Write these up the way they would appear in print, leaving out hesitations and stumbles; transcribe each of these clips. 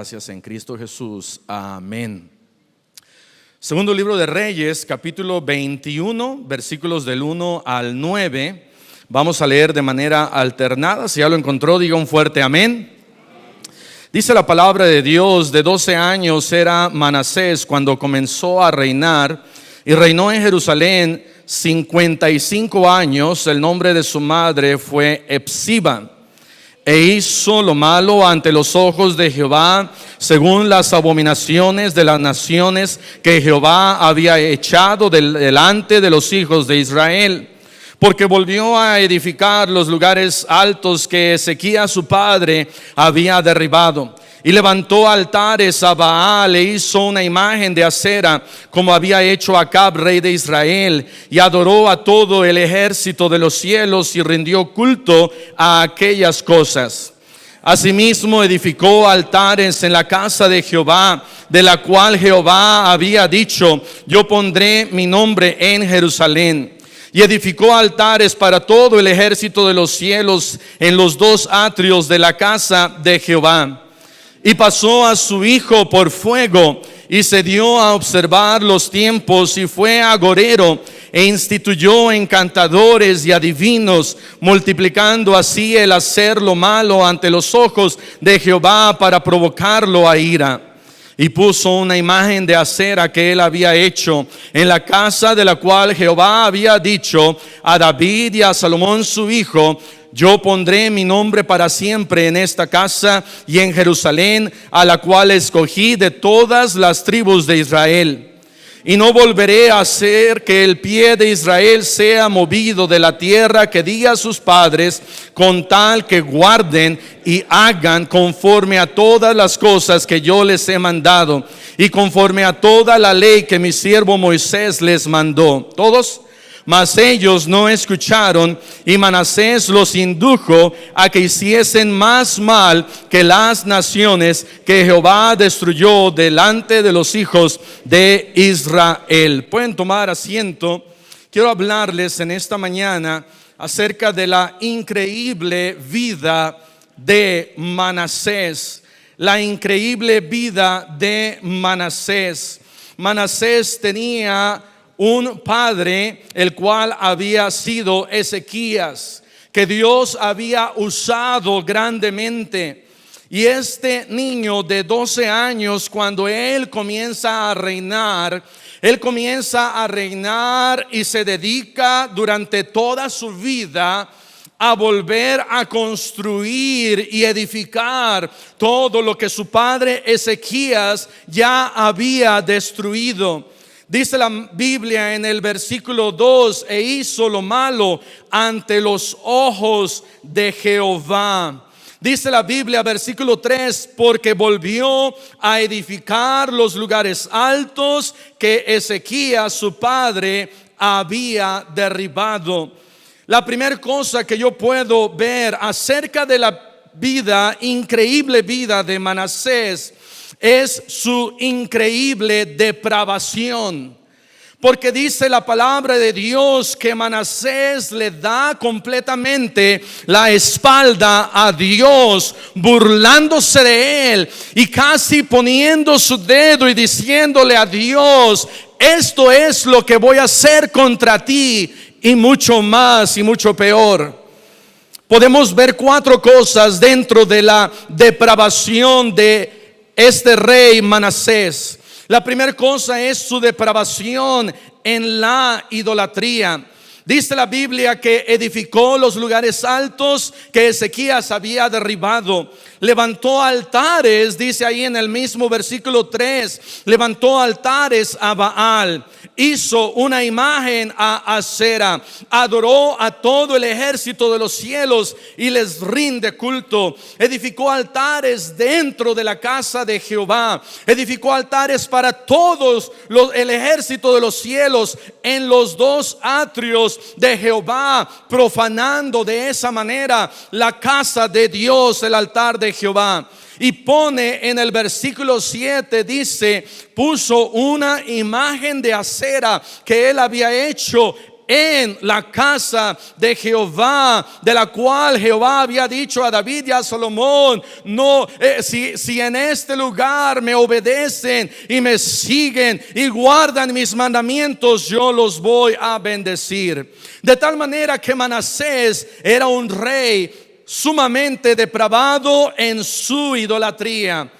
Gracias en Cristo Jesús. Amén. Segundo libro de Reyes, capítulo 21, versículos del 1 al 9. Vamos a leer de manera alternada. Si ya lo encontró, diga un fuerte amén. Dice la palabra de Dios: de 12 años era Manasés cuando comenzó a reinar, y reinó en Jerusalén 55 años. El nombre de su madre fue Hepsiba. E hizo lo malo ante los ojos de Jehová, según las abominaciones de las naciones que Jehová había echado delante de los hijos de Israel. Porque volvió a edificar los lugares altos que Ezequías su padre había derribado. Y levantó altares a Baal e hizo una imagen de acera, como había hecho Acab, rey de Israel, y adoró a todo el ejército de los cielos y rindió culto a aquellas cosas. Asimismo edificó altares en la casa de Jehová, de la cual Jehová había dicho: yo pondré mi nombre en Jerusalén. Y edificó altares para todo el ejército de los cielos en los dos atrios de la casa de Jehová. Y pasó a su hijo por fuego, y se dio a observar los tiempos, y fue agorero, e instituyó encantadores y adivinos, multiplicando así el hacer lo malo ante los ojos de Jehová para provocarlo a ira. Y puso una imagen de acera que él había hecho en la casa de la cual Jehová había dicho a David y a Salomón su hijo: yo pondré mi nombre para siempre en esta casa y en Jerusalén, a la cual escogí de todas las tribus de Israel. Y no volveré a hacer que el pie de Israel sea movido de la tierra que di a sus padres, con tal que guarden y hagan conforme a todas las cosas que yo les he mandado, y conforme a toda la ley que mi siervo Moisés les mandó. Todos. Mas ellos no escucharon, y Manasés los indujo a que hiciesen más mal que las naciones que Jehová destruyó delante de los hijos de Israel. Pueden tomar asiento. Quiero hablarles en esta mañana acerca de la increíble vida de Manasés. La increíble vida de Manasés. Manasés tenía un padre, el cual había sido Ezequías, que Dios había usado grandemente. Y este niño de 12 años, cuando él comienza a reinar y se dedica durante toda su vida a volver a construir y edificar todo lo que su padre Ezequías ya había destruido. Dice la Biblia en el versículo 2: e hizo lo malo ante los ojos de Jehová. Dice la Biblia, versículo 3: porque volvió a edificar los lugares altos que Ezequías su padre había derribado. La primera cosa que yo puedo ver acerca de la increíble vida de Manasés, es su increíble depravación. Porque dice la palabra de Dios que Manasés le da completamente la espalda a Dios, burlándose de él y casi poniendo su dedo y diciéndole a Dios: esto es lo que voy a hacer contra ti, y mucho más y mucho peor. Podemos ver 4 cosas dentro de la depravación de este rey Manasés. La primera cosa es su depravación en la idolatría. Dice la Biblia que edificó los lugares altos que Ezequías había derribado. Levantó altares, dice ahí en el mismo versículo 3, levantó altares a Baal. Hizo una imagen a Acera. Adoró a todo el ejército de los cielos y les rinde culto. Edificó altares dentro de la casa de Jehová. Edificó altares para todos el ejército de los cielos en los dos atrios de Jehová, profanando de esa manera la casa de Dios, el altar de Jehová. Y pone en el versículo 7, dice: puso una imagen de acera que él había hecho en la casa de Jehová, de la cual Jehová había dicho a David y a Salomón, no, si en este lugar me obedecen y me siguen y guardan mis mandamientos, yo los voy a bendecir. De tal manera que Manasés era un rey sumamente depravado en su idolatría.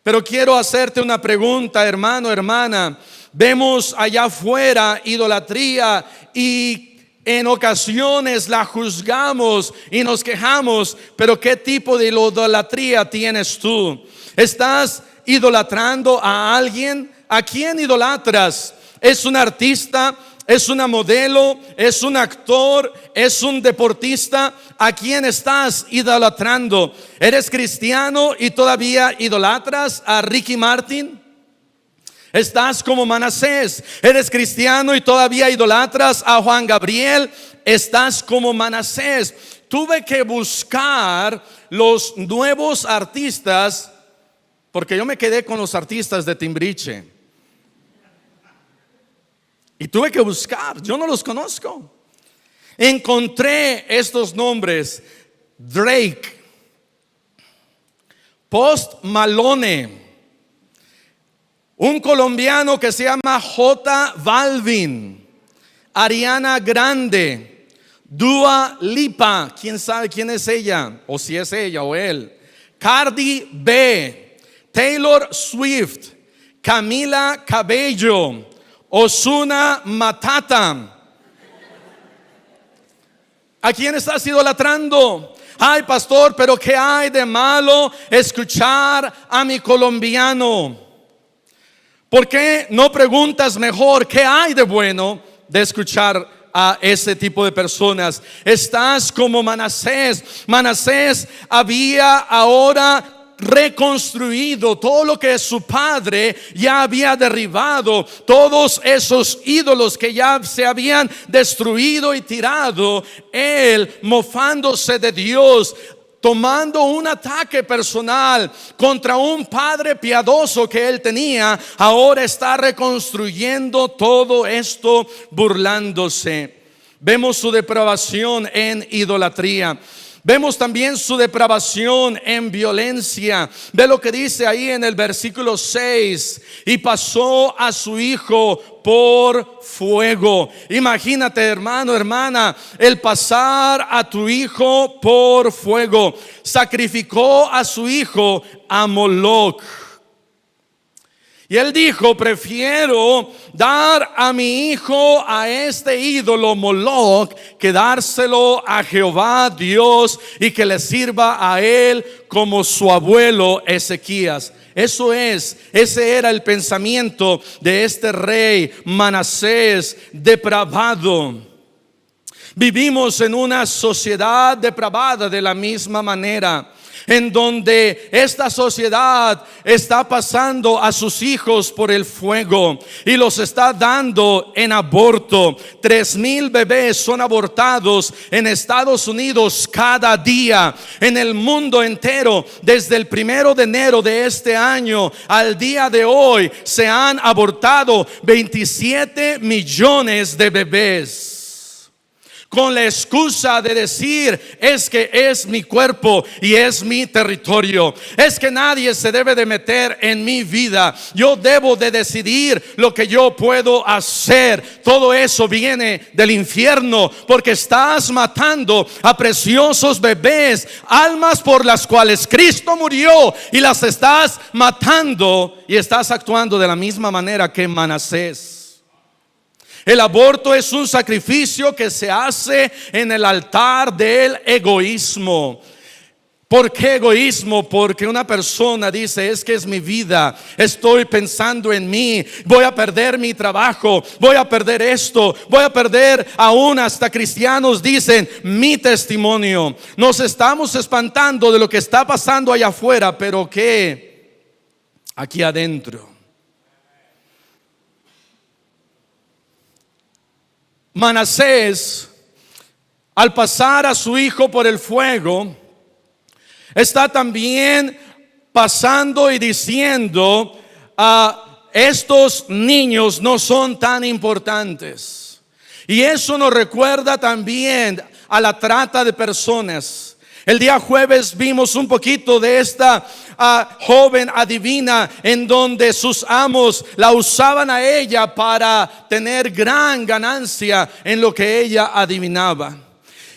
Pero quiero hacerte una pregunta, hermano, hermana. Vemos allá afuera idolatría y en ocasiones la juzgamos y nos quejamos, pero ¿qué tipo de idolatría tienes tú? ¿Estás idolatrando a alguien? ¿A quién idolatras? ¿Es un artista? ¿Es una modelo? ¿Es un actor? ¿Es un deportista? ¿A quién estás idolatrando? ¿Eres cristiano y todavía idolatras a Ricky Martin? Estás como Manasés. ¿Eres cristiano y todavía idolatras a Juan Gabriel? Estás como Manasés. Tuve que buscar los nuevos artistas, porque yo me quedé con los artistas de Timbriche. Y tuve que buscar, yo no los conozco. Encontré estos nombres: Drake, Post Malone, un colombiano que se llama J Balvin, Ariana Grande, Dua Lipa, quién sabe quién es ella, o si es ella o él, Cardi B, Taylor Swift, Camila Cabello, Ozuna Matata. ¿A quién estás idolatrando? Ay, pastor, pero ¿qué hay de malo escuchar a mi colombiano? ¿Por qué no preguntas mejor qué hay de bueno de escuchar a ese tipo de personas? Estás como Manasés. Manasés había ahora reconstruido todo lo que su padre ya había derribado, todos esos ídolos que ya se habían destruido y tirado. Él, mofándose de Dios, tomando un ataque personal contra un padre piadoso que él tenía, ahora está reconstruyendo todo esto burlándose. Vemos su depravación en idolatría. Vemos también su depravación en violencia. Ve lo que dice ahí en el versículo 6: y pasó a su hijo por fuego. Imagínate, hermano, hermana, el pasar a tu hijo por fuego. Sacrificó a su hijo a Moloc. Y él dijo: prefiero dar a mi hijo a este ídolo Moloc que dárselo a Jehová Dios y que le sirva a él como su abuelo Ezequías. Ese era el pensamiento de este rey Manasés depravado. Vivimos en una sociedad depravada de la misma manera, en donde esta sociedad está pasando a sus hijos por el fuego y los está dando en aborto. 3,000 bebés son abortados en Estados Unidos cada día. En el mundo entero, desde el 1 de enero de este año al día de hoy, se han abortado 27 millones de bebés, con la excusa de decir: es que es mi cuerpo y es mi territorio, es que nadie se debe de meter en mi vida, yo debo de decidir lo que yo puedo hacer. Todo eso viene del infierno, porque estás matando a preciosos bebés, almas por las cuales Cristo murió, y las estás matando, y estás actuando de la misma manera que Manasés. El aborto es un sacrificio que se hace en el altar del egoísmo. ¿Por qué egoísmo? Porque una persona dice: es que es mi vida, estoy pensando en mí, voy a perder mi trabajo, voy a perder esto, voy a perder, aún hasta cristianos dicen, mi testimonio. Nos estamos espantando de lo que está pasando allá afuera, pero ¿qué? Aquí adentro. Manasés, al pasar a su hijo por el fuego, está también pasando y diciendo: estos niños no son tan importantes. Y eso nos recuerda también a la trata de personas. El día jueves vimos un poquito de esta joven adivina, en donde sus amos la usaban a ella para tener gran ganancia en lo que ella adivinaba.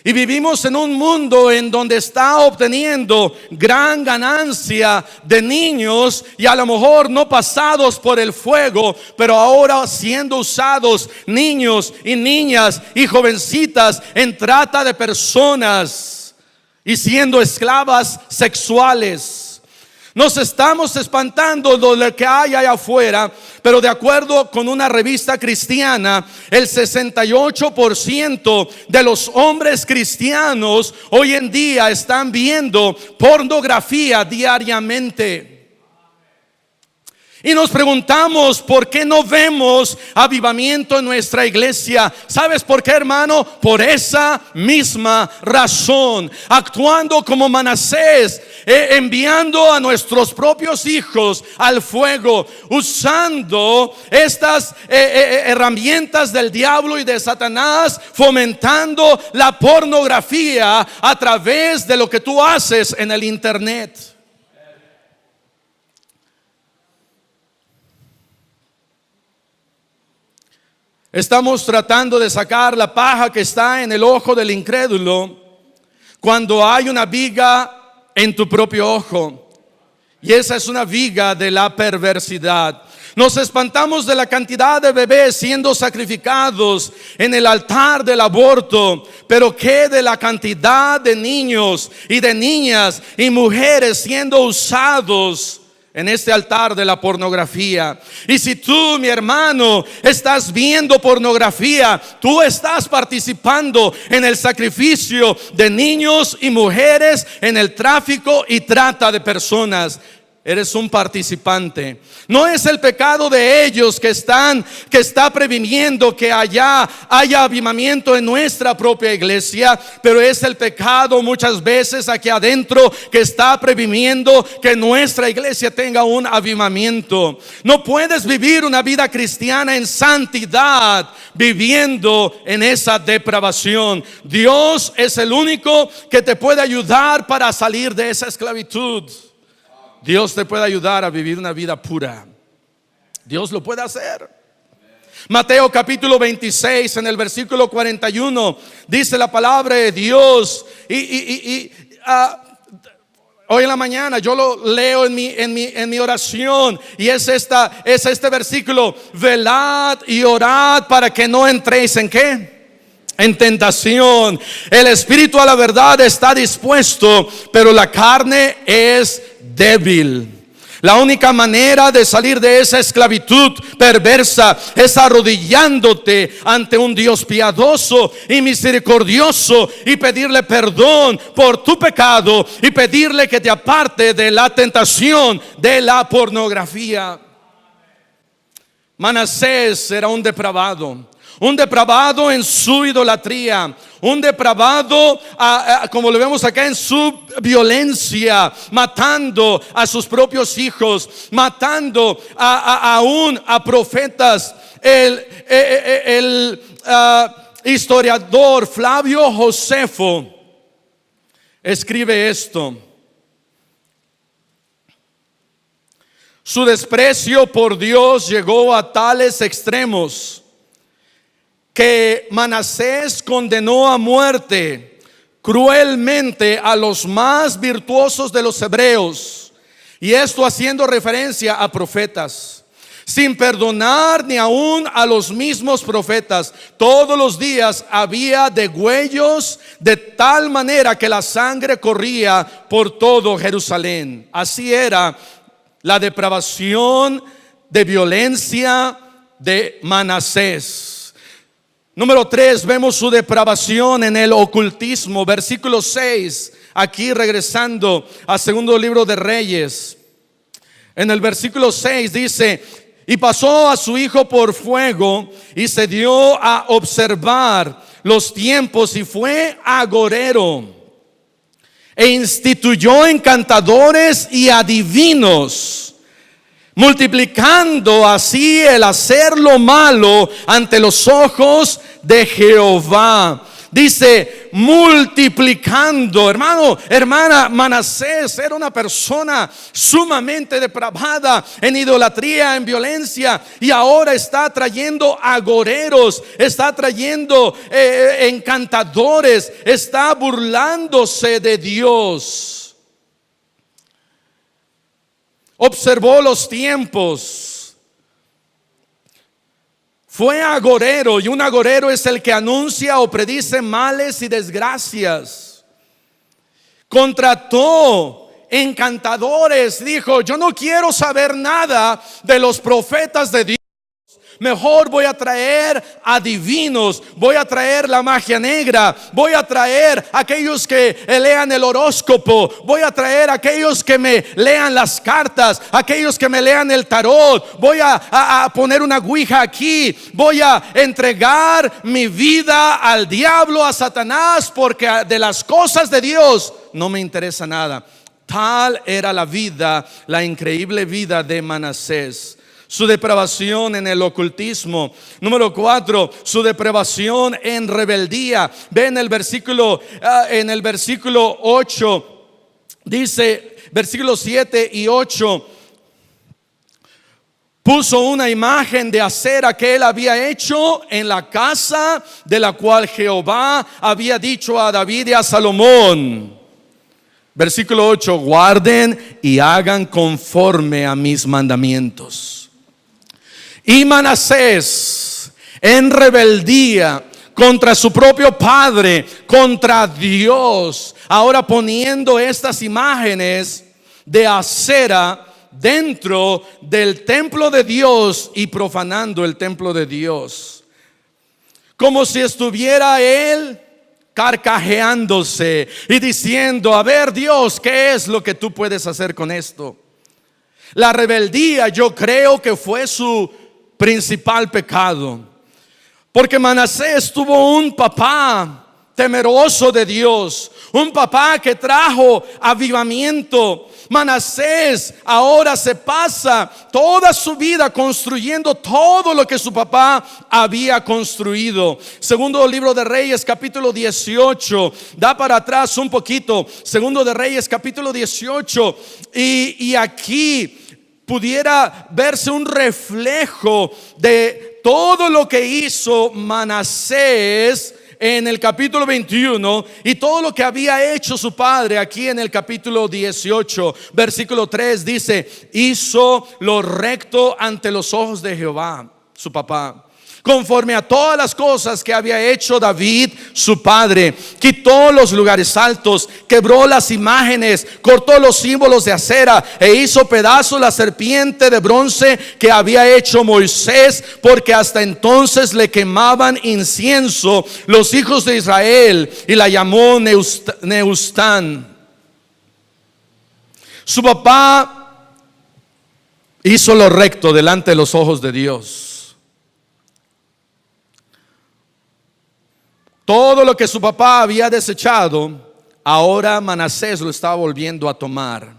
Y vivimos en un mundo en donde está obteniendo gran ganancia de niños, y a lo mejor no pasados por el fuego, pero ahora siendo usados niños y niñas y jovencitas en trata de personas y siendo esclavas sexuales. Nos estamos espantando de lo que hay allá afuera, pero de acuerdo con una revista cristiana, el 68% de los hombres cristianos hoy en día están viendo pornografía diariamente. Y nos preguntamos por qué no vemos avivamiento en nuestra iglesia. ¿Sabes por qué, hermano? Por esa misma razón. Actuando como Manasés, enviando a nuestros propios hijos al fuego, usando estas herramientas del diablo y de Satanás, fomentando la pornografía a través de lo que tú haces en el internet. Estamos tratando de sacar la paja que está en el ojo del incrédulo cuando hay una viga en tu propio ojo. Y esa es una viga de la perversidad. Nos espantamos de la cantidad de bebés siendo sacrificados en el altar del aborto, pero ¿qué de la cantidad de niños y de niñas y mujeres siendo usados en este altar de la pornografía? Y si tú, mi hermano, estás viendo pornografía, tú estás participando en el sacrificio de niños y mujeres, en el tráfico y trata de personas. Eres un participante. No es el pecado de ellos que está previniendo que haya avivamiento en nuestra propia iglesia, pero es el pecado muchas veces aquí adentro que está previniendo que nuestra iglesia tenga un avivamiento. No puedes vivir una vida cristiana en santidad viviendo en esa depravación. Dios es el único que te puede ayudar para salir de esa esclavitud. Dios te puede ayudar a vivir una vida pura. Dios lo puede hacer. Mateo capítulo 26, en el versículo 41, dice la palabra de Dios. Hoy en la mañana yo lo leo en mi oración, y es este versículo: velad y orad para que no entréis en ¿qué? En tentación. El espíritu a la verdad está dispuesto, pero la carne es débil. La única manera de salir de esa esclavitud perversa es arrodillándote ante un Dios piadoso y misericordioso, y pedirle perdón por tu pecado, y pedirle que te aparte de la tentación de la pornografía. Manasés era un depravado en su idolatría, un depravado, como lo vemos acá, en su violencia, matando a sus propios hijos, matando aún a profetas. El historiador Flavio Josefo escribe esto: su desprecio por Dios llegó a tales extremos que Manasés condenó a muerte cruelmente a los más virtuosos de los hebreos, y esto haciendo referencia a profetas, sin perdonar ni aún a los mismos profetas. Todos los días había degüellos, de tal manera que la sangre corría por todo Jerusalén. Así era la depravación de violencia de Manasés. Número 3, vemos su depravación en el ocultismo. Versículo 6, aquí regresando al segundo libro de Reyes. En el versículo 6 dice: y pasó a su hijo por fuego, y se dio a observar los tiempos, y fue agorero, e instituyó encantadores y adivinos. multiplicando así el hacer lo malo ante los ojos de Jehová. Dice multiplicando, hermano, hermana, Manasés era una persona sumamente depravada en idolatría, en violencia, y ahora está trayendo agoreros, está trayendo encantadores, está burlándose de Dios. Observó los tiempos. Fue agorero, y un agorero es el que anuncia o predice males y desgracias. Contrató encantadores, dijo: yo no quiero saber nada de los profetas de Dios. Mejor voy a traer adivinos, voy a traer la magia negra, voy a traer aquellos que lean el horóscopo, voy a traer aquellos que me lean las cartas, aquellos que me lean el tarot, voy a poner una ouija aquí, voy a entregar mi vida al diablo, a Satanás, porque de las cosas de Dios no me interesa nada. Tal era la vida, la increíble vida de Manasés. Su depravación en el ocultismo. Número 4, su depravación en rebeldía. Ve en el versículo 8, dice, versículos 7 y 8. Puso una imagen de acera que él había hecho en la casa de la cual Jehová había dicho a David y a Salomón. Versículo 8, guarden y hagan conforme a mis mandamientos. Y Manasés, en rebeldía contra su propio padre, contra Dios, ahora poniendo estas imágenes de acera dentro del templo de Dios y profanando el templo de Dios, como si estuviera él carcajeándose y diciendo: a ver, Dios, ¿qué es lo que tú puedes hacer con esto? La rebeldía, yo creo que fue su principal pecado, porque Manasés tuvo un papá temeroso de Dios, un papá que trajo avivamiento. Manasés ahora se pasa toda su vida construyendo todo lo que su papá había construido. Segundo libro de Reyes, capítulo 18, da para atrás un poquito. Segundo de Reyes, capítulo 18, y aquí pudiera verse un reflejo de todo lo que hizo Manasés en el capítulo 21 y todo lo que había hecho su padre aquí en el capítulo 18. Versículo 3 dice: hizo lo recto ante los ojos de Jehová, su papá, conforme a todas las cosas que había hecho David su padre. Quitó los lugares altos, quebró las imágenes, cortó los símbolos de acera e hizo pedazos la serpiente de bronce que había hecho Moisés, porque hasta entonces le quemaban incienso los hijos de Israel, y la llamó Neustán. Su papá hizo lo recto delante de los ojos de Dios. Todo lo que su papá había desechado, ahora Manasés lo estaba volviendo a tomar.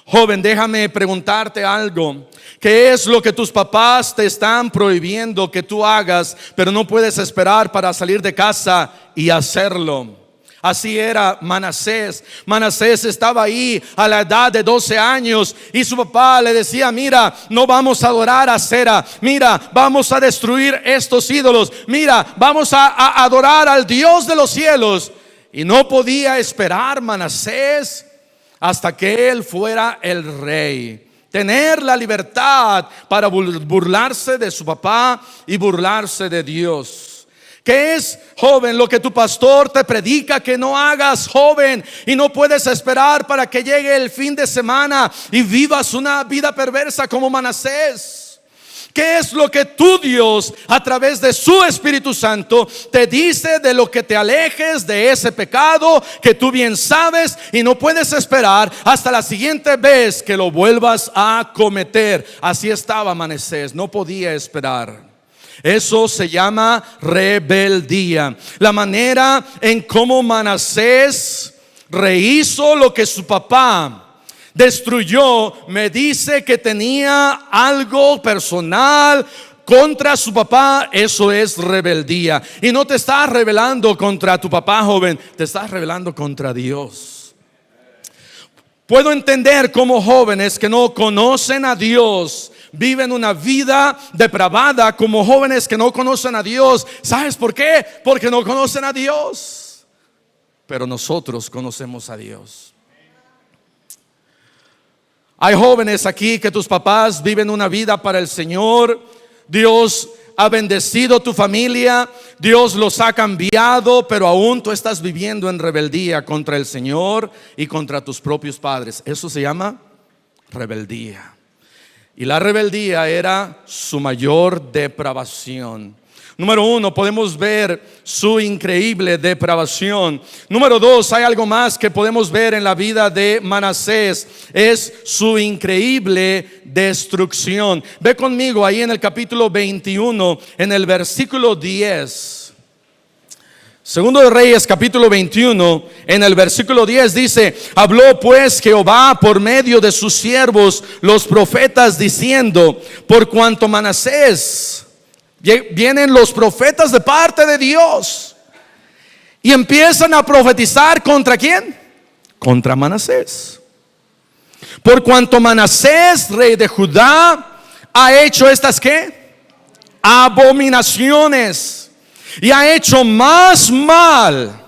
Joven, déjame preguntarte algo. ¿Qué es lo que tus papás te están prohibiendo que tú hagas, pero no puedes esperar para salir de casa y hacerlo? Así era Manasés. Manasés estaba ahí a la edad de 12 años y su papá le decía: mira, no vamos a adorar a acera, mira, vamos a destruir estos ídolos, mira, vamos a adorar al Dios de los cielos. Y no podía esperar Manasés hasta que él fuera el rey, tener la libertad para burlarse de su papá y burlarse de Dios. ¿Qué es, joven, lo que tu pastor te predica que no hagas, joven? Y no puedes esperar para que llegue el fin de semana y vivas una vida perversa como Manasés. ¿Qué es lo que tu Dios, a través de su Espíritu Santo, te dice de lo que te alejes de ese pecado que tú bien sabes y no puedes esperar hasta la siguiente vez que lo vuelvas a cometer? Así estaba Manasés, no podía esperar. Eso se llama rebeldía. La manera en cómo Manasés rehizo lo que su papá destruyó, me dice que tenía algo personal contra su papá. Eso es rebeldía. Y no te estás rebelando contra tu papá, joven, te estás rebelando contra Dios. Puedo entender cómo jóvenes que no conocen a Dios viven una vida depravada, como jóvenes que no conocen a Dios. ¿Sabes por qué? Porque no conocen a Dios. Pero nosotros conocemos a Dios. Hay jóvenes aquí que tus papás viven una vida para el Señor. Dios ha bendecido tu familia, Dios los ha cambiado, pero aún tú estás viviendo en rebeldía contra el Señor y contra tus propios padres. Eso se llama rebeldía. Y la rebeldía era su mayor depravación. Número 1, podemos ver su increíble depravación. Número 2, hay algo más que podemos ver en la vida de Manasés. Es su increíble destrucción. Ve conmigo ahí en el capítulo 21, en el versículo 10. Segundo de Reyes, capítulo 21, en el versículo 10 dice: habló pues Jehová por medio de sus siervos los profetas, diciendo: por cuanto Manasés... Vienen los profetas de parte de Dios y empiezan a profetizar ¿contra quién? Contra Manasés. Por cuanto Manasés, rey de Judá, ha hecho estas ¿qué? Abominaciones, y ha hecho más mal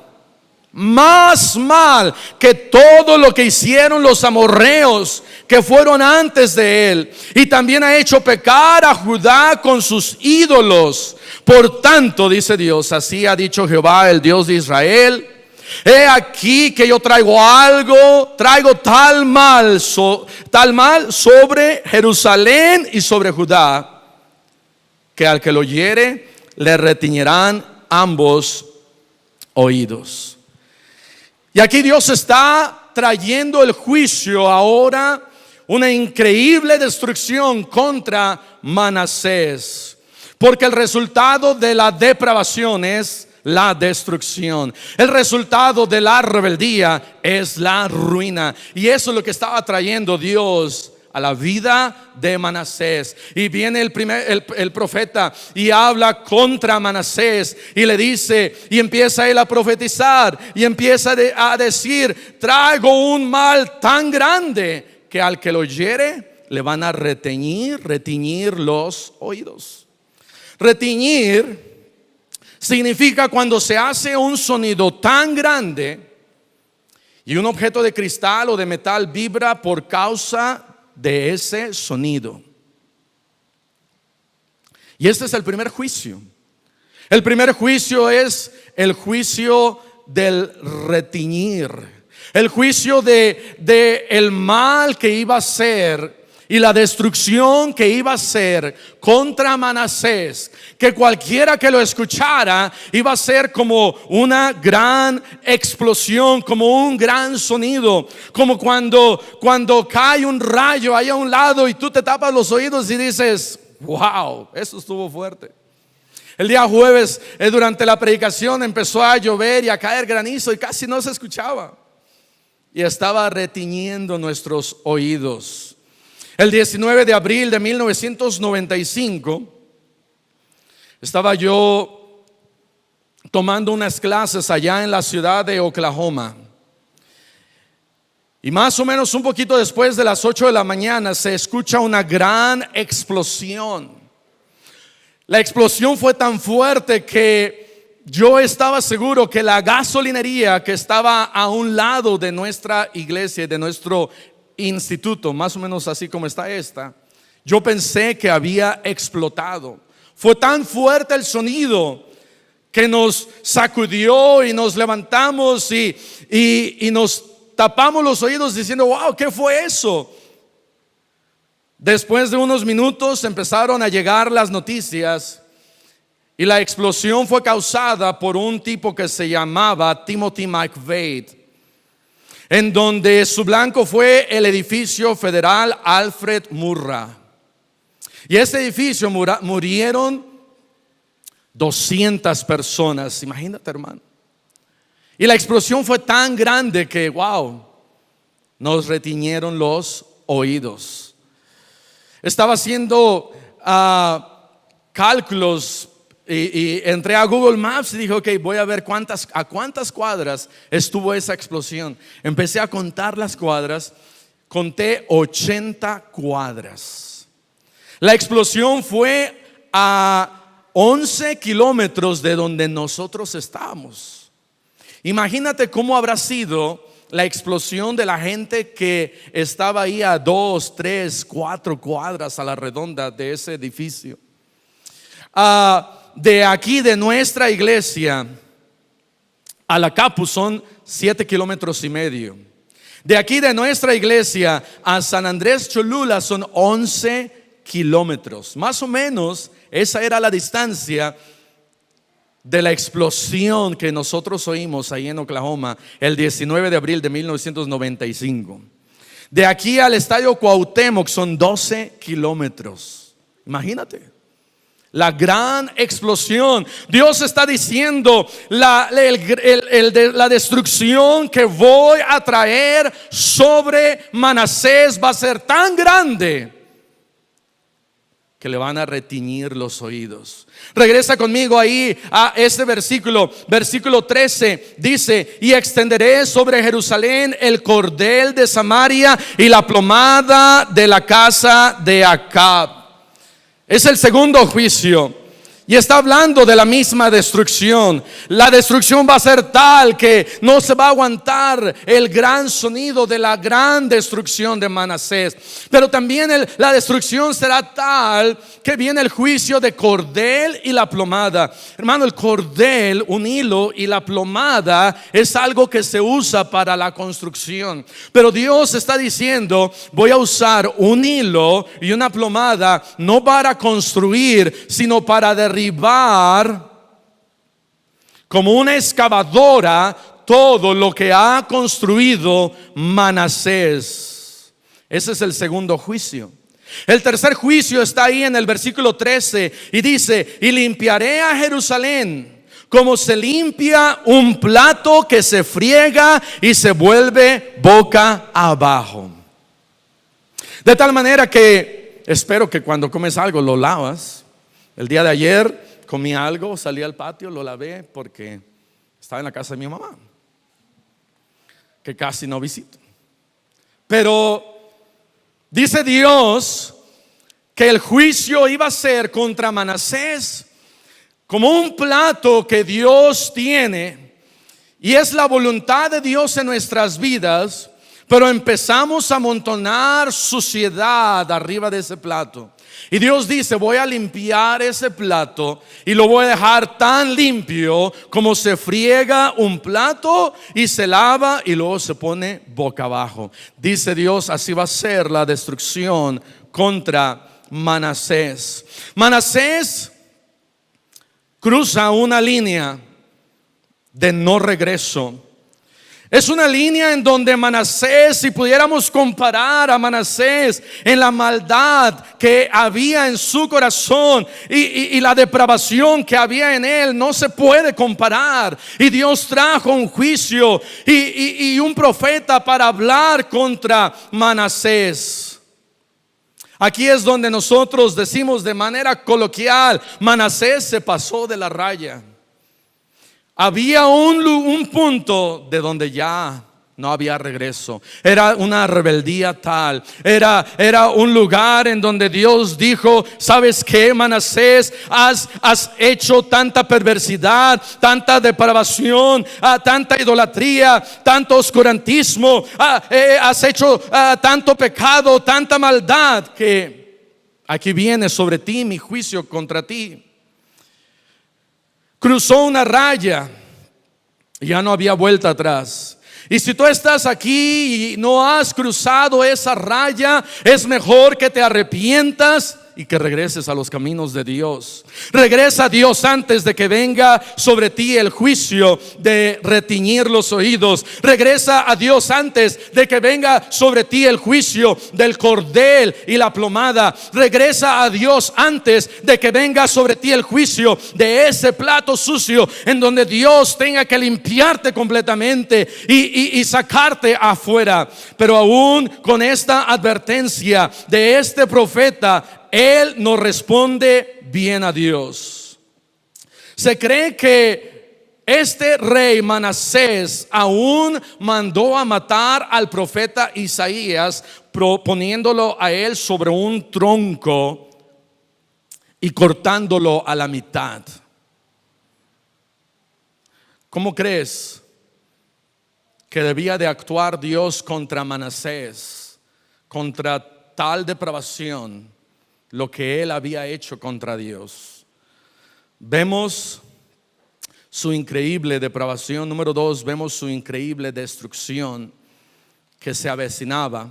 que todo lo que hicieron los amorreos que fueron antes de él, y también ha hecho pecar a Judá con sus ídolos. Por tanto, dice Dios, así ha dicho Jehová, el Dios de Israel: he aquí que yo traigo tal mal sobre Jerusalén y sobre Judá, que al que lo oyere le retiñirán ambos oídos. Y aquí Dios está trayendo el juicio ahora, una increíble destrucción contra Manasés, porque el resultado de la depravación es la destrucción. El resultado de la rebeldía es la ruina. Y eso es lo que estaba trayendo Dios a la vida de Manasés. Y viene el profeta y habla contra Manasés y le dice, y empieza él a profetizar y empieza a decir: traigo un mal tan grande que al que lo oyere le van a retiñir los oídos. Retiñir significa cuando se hace un sonido tan grande y un objeto de cristal o de metal vibra por causa de ese sonido. Y este es el primer juicio. El primer juicio es el juicio del retiñir, el juicio de el mal que iba a ser y la destrucción que iba a ser contra Manasés, que cualquiera que lo escuchara iba a ser como una gran explosión, como un gran sonido, como cuando cae un rayo ahí a un lado y tú te tapas los oídos y dices: wow, eso estuvo fuerte. El día jueves, durante la predicación, empezó a llover y a caer granizo y casi no se escuchaba, y estaba retiñendo nuestros oídos. El 19 de abril de 1995 estaba yo tomando unas clases allá en la ciudad de Oklahoma, y más o menos un poquito después de las 8 de la mañana se escucha una gran explosión. La explosión fue tan fuerte que yo estaba seguro que la gasolinería que estaba a un lado de nuestra iglesia, de nuestro instituto, más o menos así como está esta, yo pensé que había explotado. Fue tan fuerte el sonido que nos sacudió y nos levantamos y nos tapamos los oídos diciendo: wow, ¿qué fue eso? Después de unos minutos empezaron a llegar las noticias y la explosión fue causada por un tipo que se llamaba Timothy McVeigh, en donde su blanco fue el edificio federal Alfred Murrah. Y ese edificio murieron 200 personas, imagínate, hermano. Y la explosión fue tan grande que, wow, nos retiñeron los oídos. Estaba haciendo cálculos y entré a Google Maps y dije, ok, voy a ver a cuántas cuadras estuvo esa explosión. Empecé a contar las cuadras, conté 80 cuadras. La explosión fue a 11 kilómetros de donde nosotros estábamos. Imagínate cómo habrá sido la explosión de la gente que estaba ahí a 2, 3, 4 cuadras a la redonda de ese edificio. De aquí, de nuestra iglesia a la Capus son 7 kilómetros y medio. De aquí de nuestra iglesia a San Andrés Cholula son 11 kilómetros. Más o menos esa era la distancia de la explosión que nosotros oímos ahí en Oklahoma el 19 de abril de 1995. De aquí al estadio Cuauhtémoc son 12 kilómetros. Imagínate la gran explosión. Dios está diciendo la destrucción que voy a traer sobre Manasés va a ser tan grande que le van a retiñir los oídos. Regresa conmigo ahí a este versículo 13 dice: y extenderé sobre Jerusalén el cordel de Samaria y la plomada de la casa de Acab. Es el segundo juicio y está hablando de la misma destrucción. La destrucción va a ser tal que no se va a aguantar el gran sonido de la gran destrucción de Manasés. Pero también la destrucción será tal que viene el juicio de cordel y la plomada. Hermano, el cordel, un hilo, y la plomada es algo que se usa para la construcción. Pero Dios está diciendo: voy a usar un hilo y una plomada no para construir, sino para derribar como una excavadora todo lo que ha construido Manasés. Ese es el segundo juicio. El tercer juicio está ahí en el versículo 13 y dice: y limpiaré a Jerusalén como se limpia un plato que se friega y se vuelve boca abajo. De tal manera que espero que cuando comes algo lo lavas. El día de ayer comí algo, salí al patio, lo lavé porque estaba en la casa de mi mamá, que casi no visito. Pero dice Dios que el juicio iba a ser contra Manasés como un plato que Dios tiene, y es la voluntad de Dios en nuestras vidas, pero empezamos a amontonar suciedad arriba de ese plato. Y Dios dice: voy a limpiar ese plato y lo voy a dejar tan limpio como se friega un plato y se lava y luego se pone boca abajo. Dice Dios: así va a ser la destrucción contra Manasés. Manasés cruza una línea de no regreso. Es una línea en donde Manasés, si pudiéramos comparar a Manasés en la maldad que había en su corazón y la depravación que había en él, no se puede comparar. Y Dios trajo un juicio y un profeta para hablar contra Manasés. Aquí es donde nosotros decimos de manera coloquial: Manasés se pasó de la raya. Había un punto de donde ya no había regreso. Era una rebeldía tal. Era un lugar en donde Dios dijo: ¿sabes qué, Manasés? Has hecho tanta perversidad, tanta depravación, tanta idolatría, tanto oscurantismo, has hecho tanto pecado, tanta maldad, que aquí viene sobre ti mi juicio contra ti. Cruzó una raya y ya no había vuelta atrás. Y si tú estás aquí y no has cruzado esa raya, es mejor que te arrepientas y que regreses a los caminos de Dios. Regresa a Dios antes de que venga sobre ti el juicio de retiñir los oídos. Regresa a Dios antes de que venga sobre ti el juicio del cordel y la plomada. Regresa a Dios antes de que venga sobre ti el juicio de ese plato sucio, en donde Dios tenga que limpiarte completamente y sacarte afuera. Pero aún con esta advertencia de este profeta, él no responde bien a Dios. Se cree que este rey Manasés aún mandó a matar al profeta Isaías, poniéndolo a él sobre un tronco y cortándolo a la mitad. ¿Cómo crees que debía de actuar Dios contra Manasés, contra tal depravación, lo que él había hecho contra Dios? Vemos su increíble depravación. Número 2, vemos su increíble destrucción que se avecinaba.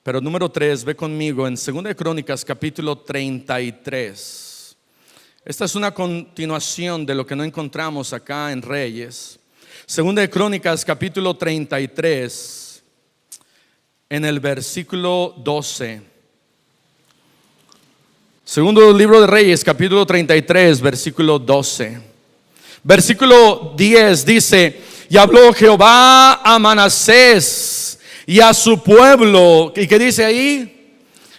Pero número 3, ve conmigo en 2 de Crónicas capítulo 33. Esta es una continuación de lo que no encontramos acá en Reyes. 2 de Crónicas capítulo 33, en el versículo 12. Segundo libro de Reyes capítulo 33, versículo 12. Versículo 10 dice: y habló Jehová a Manasés y a su pueblo. ¿Y qué dice ahí?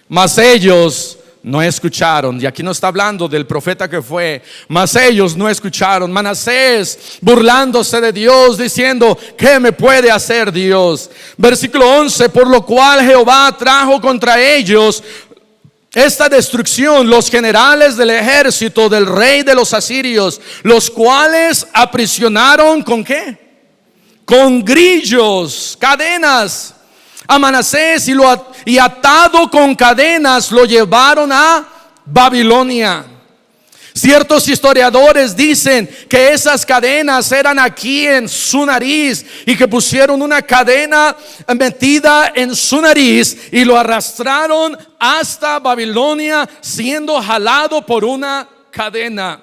Mas ellos no escucharon. Y aquí no está hablando del profeta que fue. Mas ellos no escucharon. Manasés burlándose de Dios, diciendo: ¿qué me puede hacer Dios? Versículo 11: por lo cual Jehová trajo contra ellos esta destrucción, los generales del ejército del rey de los asirios, los cuales aprisionaron ¿con qué? Con grillos, cadenas, a Manasés, y atado con cadenas lo llevaron a Babilonia. Ciertos historiadores dicen que esas cadenas eran aquí en su nariz, y que pusieron una cadena metida en su nariz y lo arrastraron hasta Babilonia, siendo jalado por una cadena.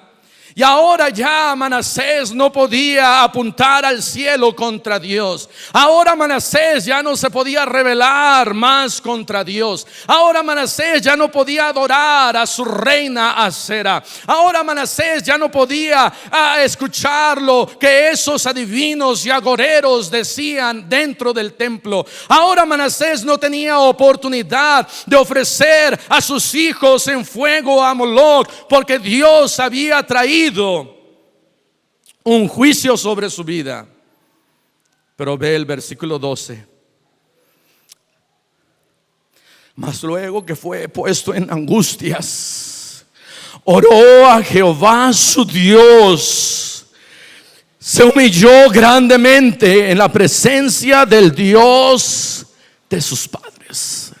Y ahora ya Manasés no podía apuntar al cielo contra Dios. Ahora Manasés ya no se podía rebelar más contra Dios. Ahora Manasés ya no podía adorar a su reina Asera. Ahora Manasés ya no podía escuchar lo que esos adivinos y agoreros decían dentro del templo. Ahora Manasés no tenía oportunidad de ofrecer a sus hijos en fuego a Moloc, porque Dios había traído un juicio sobre su vida. Pero ve el versículo 12. Mas luego que fue puesto en angustias, oró a Jehová su Dios, se humilló grandemente en la presencia del Dios de sus padres.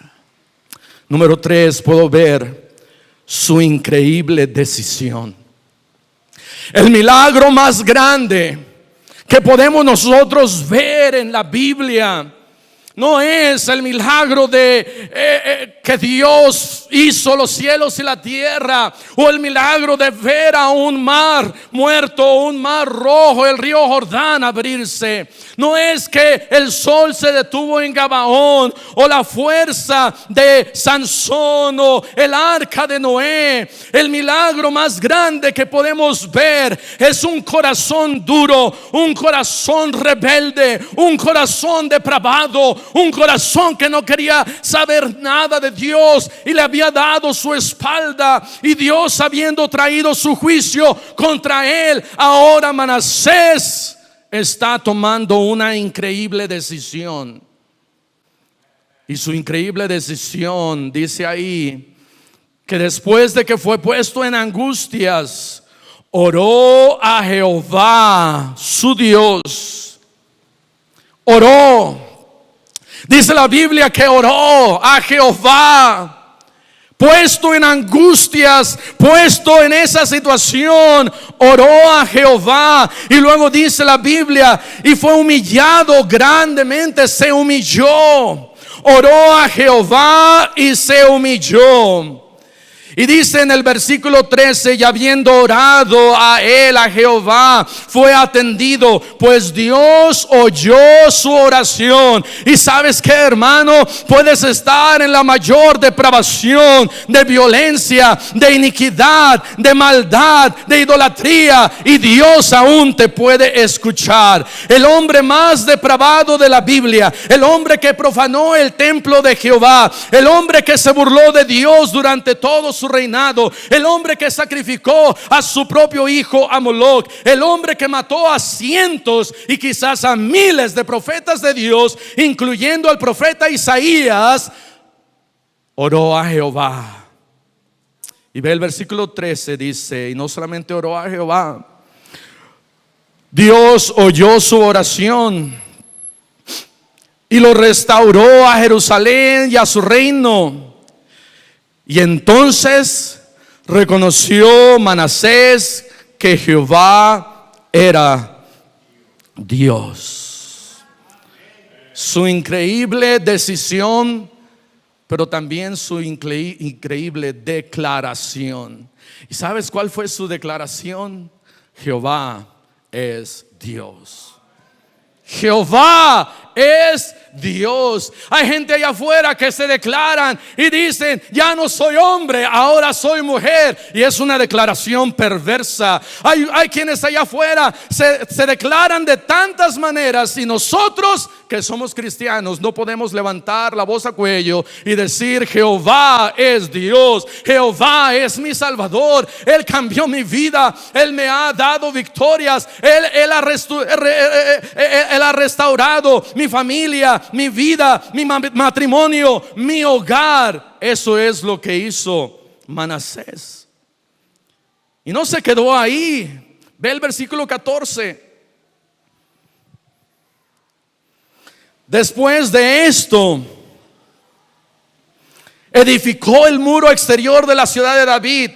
Número 3, puedo ver su increíble decisión. El milagro más grande que podemos nosotros ver en la Biblia no es el milagro de que Dios hizo los cielos y la tierra, o el milagro de ver a un mar muerto, un mar rojo, el río Jordán abrirse. No es que el sol se detuvo en Gabaón, o la fuerza de Sansón, o el arca de Noé. El milagro más grande que podemos ver es un corazón duro, un corazón rebelde, un corazón depravado, un corazón que no quería saber nada de Dios y le había dado su espalda, y Dios habiendo traído su juicio contra él, ahora Manasés está tomando una increíble decisión. Y su increíble decisión dice ahí que después de que fue puesto en angustias, oró a Jehová su Dios. Oró. Dice la Biblia que oró a Jehová, puesto en angustias, puesto en esa situación, oró a Jehová. Y luego dice la Biblia, y fue humillado grandemente, se humilló. oró a Jehová y se humilló. Y dice en el versículo 13, y habiendo orado a él, a Jehová, fue atendido, pues Dios oyó su oración. Y sabes qué, hermano, puedes estar en la mayor depravación, de violencia, de iniquidad, de maldad, de idolatría, y Dios aún te puede escuchar. El hombre más depravado de la Biblia, el hombre que profanó el templo de Jehová, el hombre que se burló de Dios durante todo su reinado, el hombre que sacrificó a su propio hijo a Moloc, el hombre que mató a cientos y quizás a miles de profetas de Dios, incluyendo al profeta Isaías, oró a Jehová. Y ve el versículo 13, dice, y no solamente oró a Jehová, Dios oyó su oración y lo restauró a Jerusalén y a su reino. Y entonces reconoció Manasés que Jehová era Dios. Su increíble decisión, pero también su increíble declaración. ¿Y sabes cuál fue su declaración? Jehová es Dios. Jehová es Dios. Hay gente allá afuera que se declaran y dicen: ya no soy hombre, ahora soy mujer. Y es una declaración perversa. Hay quienes allá afuera se declaran de tantas maneras, y nosotros que somos cristianos no podemos levantar la voz a cuello y decir: Jehová es Dios, Jehová es mi Salvador, Él cambió mi vida, Él me ha dado victorias, Él ha restaurado mi familia, mi vida, mi matrimonio, mi hogar. Eso es lo que hizo Manasés. Y no se quedó ahí. Ve el versículo 14. Después de esto, edificó el muro exterior de la ciudad de David,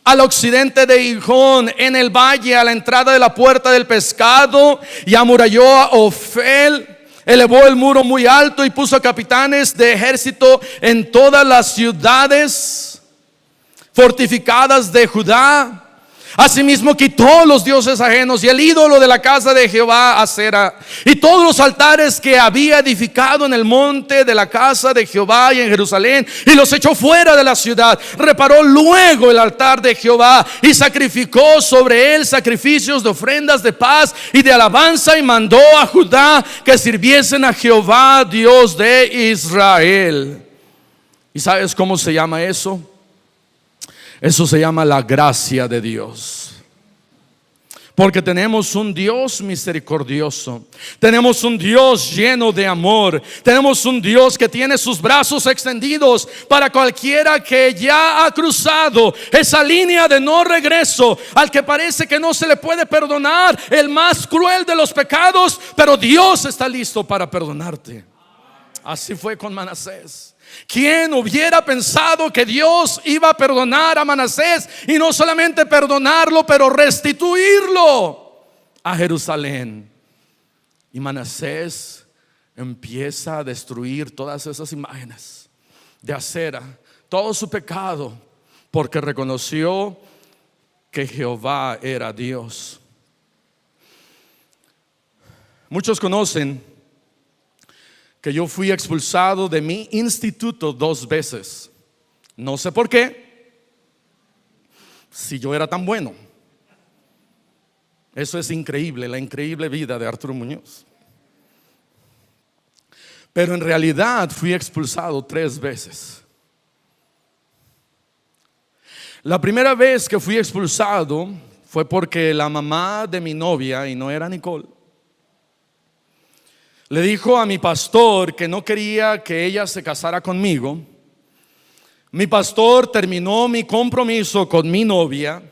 al occidente de Gijón, en el valle, a la entrada de la puerta del pescado, y amuralló a Ofel. Elevó el muro muy alto y puso capitanes de ejército en todas las ciudades fortificadas de Judá. Asimismo quitó los dioses ajenos y el ídolo de la casa de Jehová, Acera, y todos los altares que había edificado en el monte de la casa de Jehová y en Jerusalén, y los echó fuera de la ciudad. Reparó luego el altar de Jehová y sacrificó sobre él sacrificios de ofrendas de paz y de alabanza, y mandó a Judá que sirviesen a Jehová, Dios de Israel. ¿Y sabes cómo se llama eso? Eso se llama la gracia de Dios. Porque tenemos un Dios misericordioso, tenemos un Dios lleno de amor, tenemos un Dios que tiene sus brazos extendidos para cualquiera que ya ha cruzado esa línea de no regreso, al que parece que no se le puede perdonar el más cruel de los pecados, pero Dios está listo para perdonarte. Así fue con Manasés. ¿Quién hubiera pensado que Dios iba a perdonar a Manasés, y no solamente perdonarlo, pero restituirlo a Jerusalén? Y Manasés empieza a destruir todas esas imágenes de Acera, todo su pecado, porque reconoció que Jehová era Dios. Muchos conocen que yo fui expulsado de mi instituto 2 veces. No sé por qué, si yo era tan bueno. Eso es increíble, la increíble vida de Arturo Muñoz. Pero en realidad fui expulsado 3 veces. La primera vez que fui expulsado fue porque la mamá de mi novia, y no era Nicole, le dijo a mi pastor que no quería que ella se casara conmigo. Mi pastor terminó mi compromiso con mi novia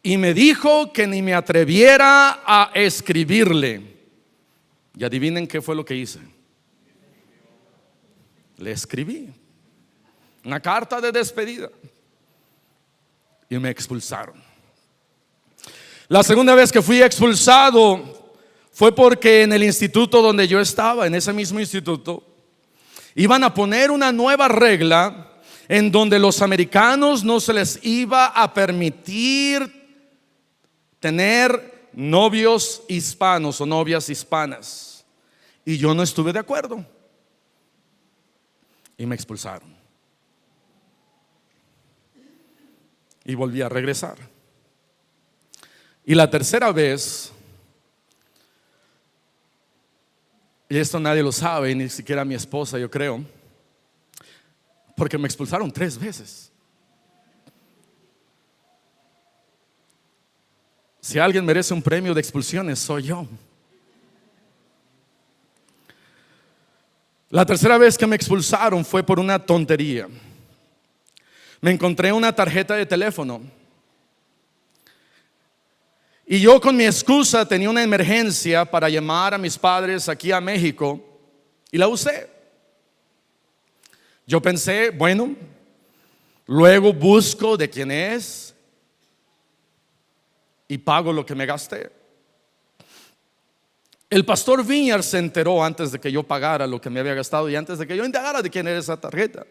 y me dijo que ni me atreviera a escribirle. Y adivinen qué fue lo que hice. Le escribí una carta de despedida y me expulsaron. La segunda vez que fui expulsado fue porque en el instituto donde yo estaba, en ese mismo instituto, Iban a poner una nueva regla en donde los americanos no se les iba a permitir tener novios hispanos o novias hispanas. Y yo no estuve de acuerdo y me expulsaron. Y volví a regresar. Y la tercera vez, y esto nadie lo sabe, ni siquiera mi esposa, yo creo, porque me expulsaron 3 veces. Si alguien merece un premio de expulsiones, soy yo. La tercera vez que me expulsaron fue por una tontería. Me encontré una tarjeta de teléfono y yo, con mi excusa, tenía una emergencia para llamar a mis padres aquí a México y la usé. Yo pensé, bueno, luego busco de quién es y pago lo que me gasté. El pastor Viñar se enteró antes de que yo pagara lo que me había gastado y antes de que yo indagara de quién era esa tarjeta.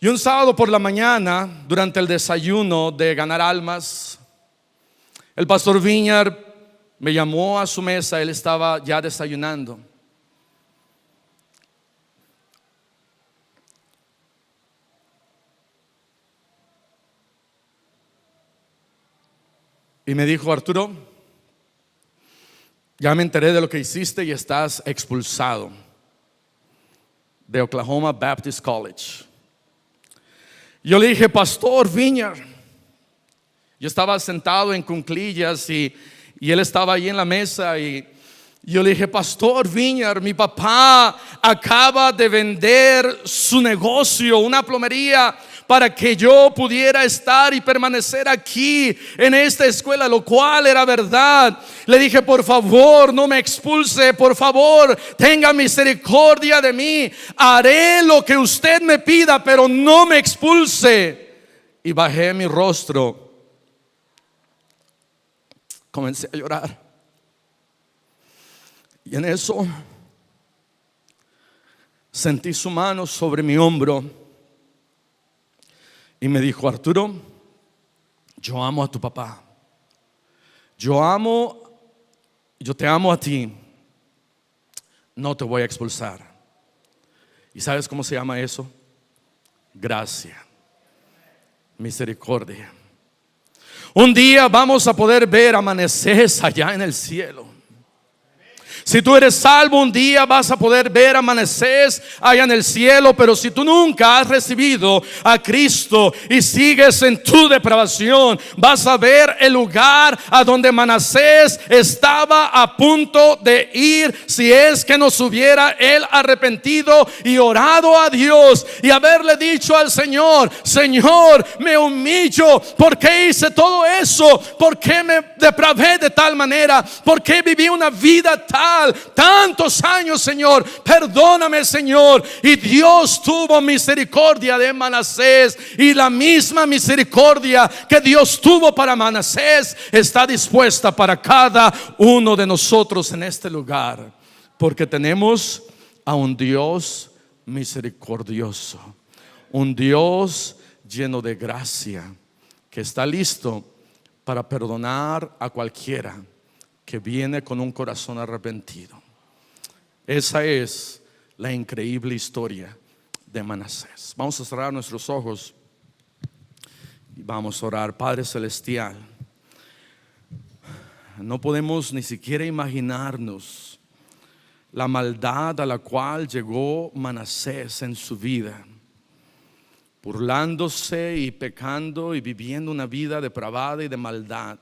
Y un sábado por la mañana, durante el desayuno de Ganar Almas, el pastor Viñar me llamó a su mesa. Él estaba ya desayunando. Y me dijo: Arturo, ya me enteré de lo que hiciste y estás expulsado de Oklahoma Baptist College. Yo le dije: Pastor Viñar, yo estaba sentado en cuclillas y él estaba ahí en la mesa y yo le dije: Pastor Viñar, mi papá acaba de vender su negocio, una plomería, para que yo pudiera estar y permanecer aquí en esta escuela, lo cual era verdad. Le dije: por favor, no me expulse, por favor, tenga misericordia de mí. Haré lo que usted me pida, pero no me expulse. Y bajé mi rostro, comencé a llorar. Y en eso sentí su mano sobre mi hombro y me dijo: Arturo, yo amo a tu papá. Yo te amo a ti. No te voy a expulsar. ¿Y sabes cómo se llama eso? Gracia, misericordia. Un día vamos a poder ver amaneceres allá en el cielo. Si tú eres salvo, un día vas a poder ver amaneceres allá en el cielo. Pero si tú nunca has recibido a Cristo y sigues en tu depravación, vas a ver el lugar a donde Manasés estaba a punto de ir, si es que nos hubiera él arrepentido y orado a Dios y haberle dicho al Señor: Señor, me humillo. ¿Por qué hice todo eso? ¿Por qué me depravé de tal manera? ¿Por qué viví una vida tantos años, Señor? Perdóname, Señor. Y Dios tuvo misericordia de Manasés, y la misma misericordia que Dios tuvo para Manasés está dispuesta para cada uno de nosotros en este lugar, porque tenemos a un Dios misericordioso, un Dios lleno de gracia, que está listo para perdonar a cualquiera que viene con un corazón arrepentido. Esa es la increíble historia de Manasés. Vamos a cerrar nuestros ojos y vamos a orar. Padre celestial, no podemos ni siquiera imaginarnos la maldad a la cual llegó Manasés en su vida, burlándose y pecando y viviendo una vida depravada y de maldad.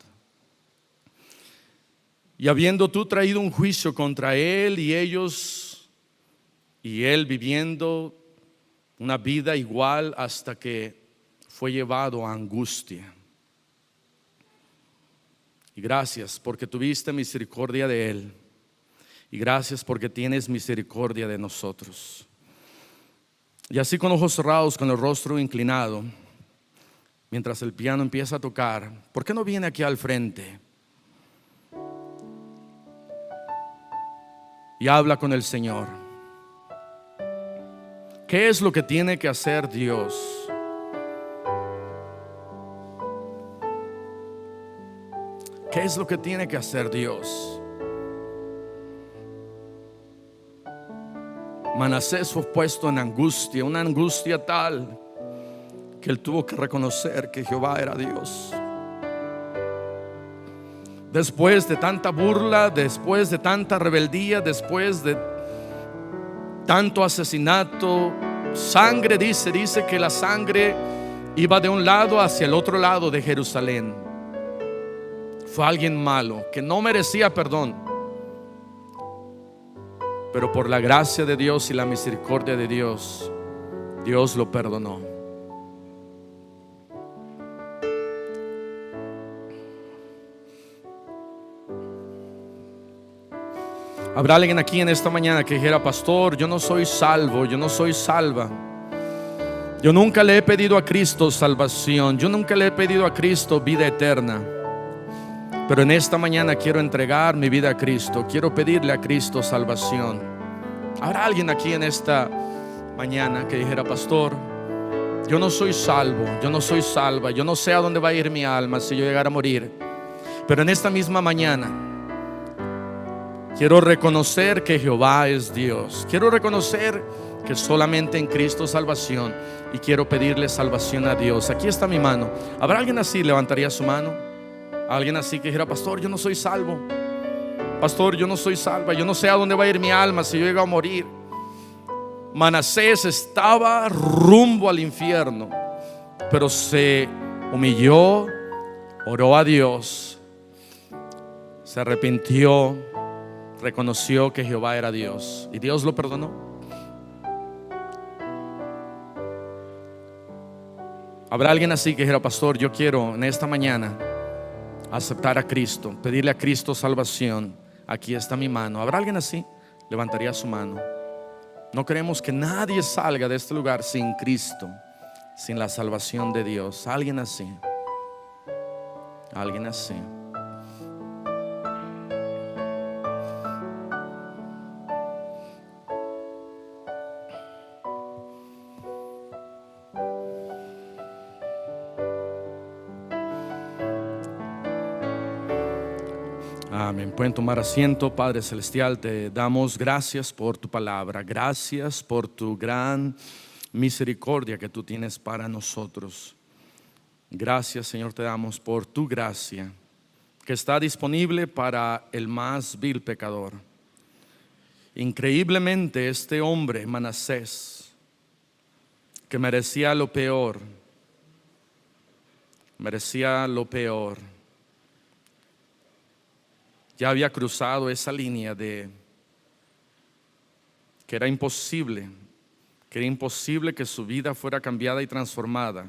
Y habiendo tú traído un juicio contra él y ellos, y él viviendo una vida igual hasta que fue llevado a angustia. Y gracias porque tuviste misericordia de él, y gracias porque tienes misericordia de nosotros. Y así, con ojos cerrados, con el rostro inclinado, mientras el piano empieza a tocar, ¿por qué no viene aquí al frente y habla con el Señor? ¿Qué es lo que tiene que hacer Dios? ¿Qué es lo que tiene que hacer Dios? Manasés fue puesto en angustia, una angustia tal que él tuvo que reconocer que Jehová era Dios. Después de tanta burla, después de tanta rebeldía, después de tanto asesinato, sangre, dice que la sangre iba de un lado hacia el otro lado de Jerusalén. Fue alguien malo que no merecía perdón, pero por la gracia de Dios y la misericordia de Dios, Dios lo perdonó. Habrá alguien aquí en esta mañana que dijera: pastor, yo no soy salvo, yo no soy salva. Yo nunca le he pedido a Cristo salvación, yo nunca le he pedido a Cristo vida eterna. Pero en esta mañana quiero entregar mi vida a Cristo, quiero pedirle a Cristo salvación. ¿Habrá alguien aquí en esta mañana que dijera: pastor, yo no soy salvo, yo no soy salva, yo no sé a dónde va a ir mi alma si yo llegara a morir, pero en esta misma mañana quiero reconocer que Jehová es Dios, quiero reconocer que solamente en Cristo salvación, y quiero pedirle salvación a Dios? Aquí está mi mano. ¿Habrá alguien así? ¿Levantaría su mano? Alguien así que dijera: pastor, yo no soy salvo, pastor, yo no soy salva, yo no sé a dónde va a ir mi alma si yo llego a morir. Manasés estaba rumbo al infierno, pero se humilló, oró a Dios, se arrepintió, reconoció que Jehová era Dios y Dios lo perdonó. Habrá alguien así que dijera: pastor, yo quiero en esta mañana aceptar a Cristo, pedirle a Cristo salvación. Aquí está mi mano. ¿Habrá alguien así? Levantaría su mano. No queremos que nadie salga de este lugar sin Cristo, sin la salvación de Dios. Alguien así. Alguien así. Amén. Pueden tomar asiento. Padre celestial, te damos gracias por tu palabra. Gracias por tu gran misericordia que tú tienes para nosotros. Gracias, Señor, te damos por tu gracia que está disponible para el más vil pecador. Increíblemente, este hombre Manasés, que merecía lo peor, ya había cruzado esa línea de que era imposible que su vida fuera cambiada y transformada